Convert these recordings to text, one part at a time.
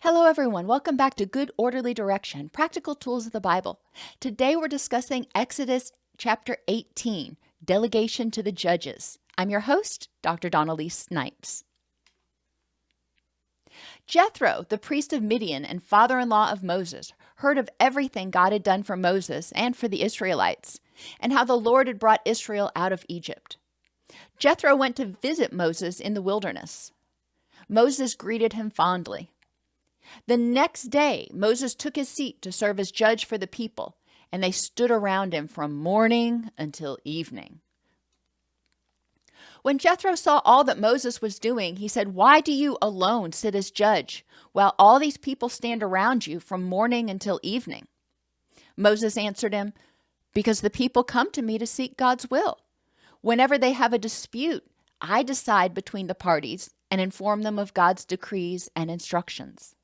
Hello, everyone. Welcome back to Good Orderly Direction, Practical Tools of the Bible. Today we're discussing Exodus chapter 18, Delegation to the Judges. I'm your host, Dr. Donnelly Snipes. Jethro, the priest of Midian and father-in-law of Moses, heard of everything God had done for Moses and for the Israelites, and how the Lord had brought Israel out of Egypt. Jethro went to visit Moses in the wilderness. Moses greeted him fondly. The next day, Moses took his seat to serve as judge for the people, and they stood around him from morning until evening. When Jethro saw all that Moses was doing, he said, "Why do you alone sit as judge, while all these people stand around you from morning until evening?" Moses answered him, "Because the people come to me to seek God's will. Whenever they have a dispute, I decide between the parties and inform them of God's decrees and instructions."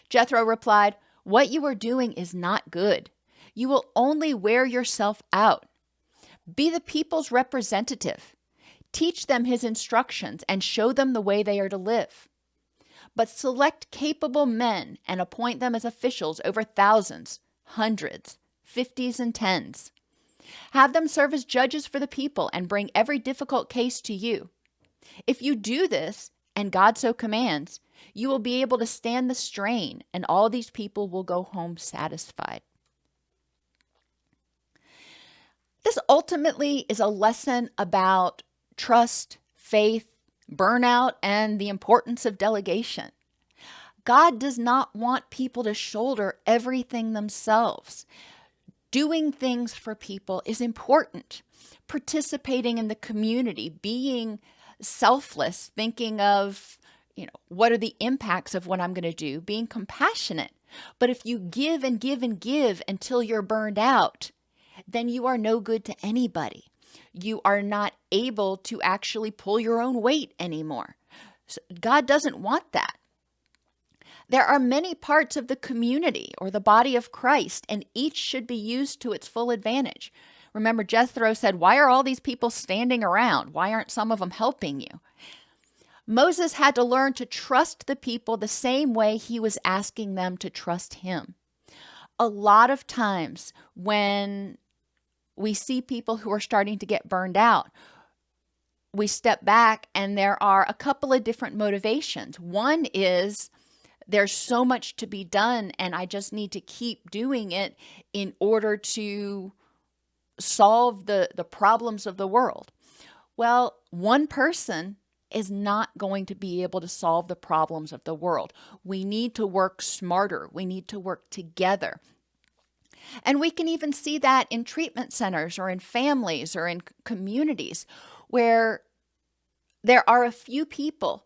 Jethro replied, "What you are doing is not good. You will only wear yourself out. Be the people's representative. Teach them his instructions and show them the way they are to live. But select capable men and appoint them as officials over thousands, hundreds, fifties, and tens. Have them serve as judges for the people and bring every difficult case to you. If you do this, and God so commands, you will be able to stand the strain, and all these people will go home satisfied." This ultimately is a lesson about trust, faith, burnout, and the importance of delegation. God does not want people to shoulder everything themselves. Doing things for people is important. Participating in the community, being selfless, thinking of, what are the impacts of what I'm going to do, being compassionate. But if you give and give and give until you're burned out, then you are no good to anybody. You are not able to actually pull your own weight anymore. So God doesn't want that. There are many parts of the community or the body of Christ, and each should be used to its full advantage. Remember, Jethro said, "Why are all these people standing around? Why aren't some of them helping you?" Moses had to learn to trust the people the same way he was asking them to trust him. A lot of times when we see people who are starting to get burned out, we step back and there are a couple of different motivations. One is there's so much to be done and I just need to keep doing it in order to solve the problems of the world. Well, one person is not going to be able to solve the problems of the world. We need to work smarter. We need to work together. And we can even see that in treatment centers or in families or in communities where there are a few people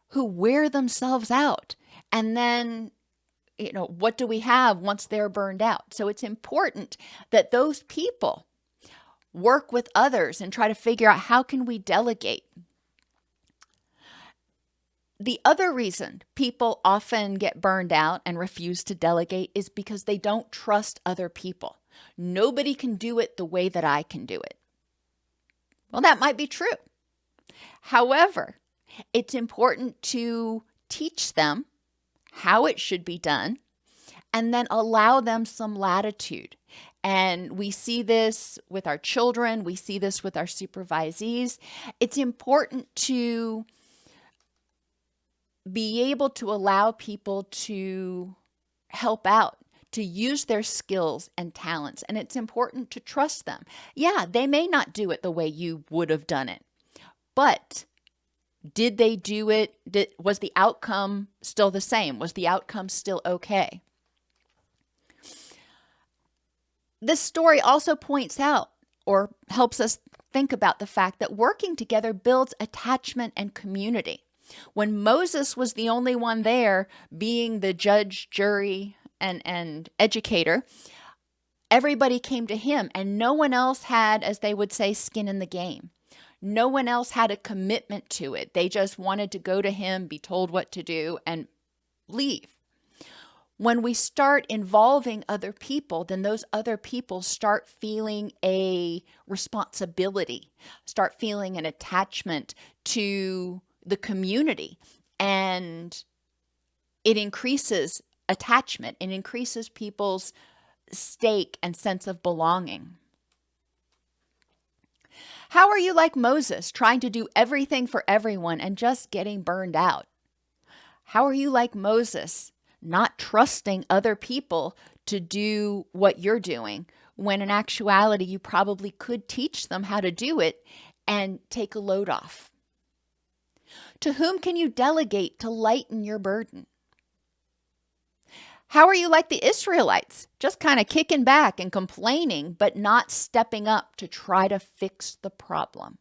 who wear themselves out. And then, what do we have once they're burned out? So it's important that those people work with others and try to figure out how can we delegate. The other reason people often get burned out and refuse to delegate is because they don't trust other people. Nobody can do it the way that I can do it. Well, that might be true. However, it's important to teach them how it should be done and then allow them some latitude. And we see this with our children. We see this with our supervisees. It's important to be able to allow people to help out, to use their skills and talents. And it's important to trust them. Yeah, they may not do it the way you would have done it, but did they do it? Was the outcome still the same? Was the outcome still okay? This story also points out or helps us think about the fact that working together builds attachment and community. When Moses was the only one there being the judge, jury, and educator, everybody came to him and no one else had, as they would say, skin in the game. No one else had a commitment to it. They just wanted to go to him, be told what to do, and leave. When we start involving other people, then those other people start feeling a responsibility, start feeling an attachment to the community. And It increases attachment. It increases people's stake and sense of belonging. How are you like Moses, trying to do everything for everyone and just getting burned out? How are you like Moses, not trusting other people to do what you're doing, when in actuality you probably could teach them how to do it and take a load off? To whom can you delegate to lighten your burden? How are you like the Israelites, just kind of kicking back and complaining, but not stepping up to try to fix the problem?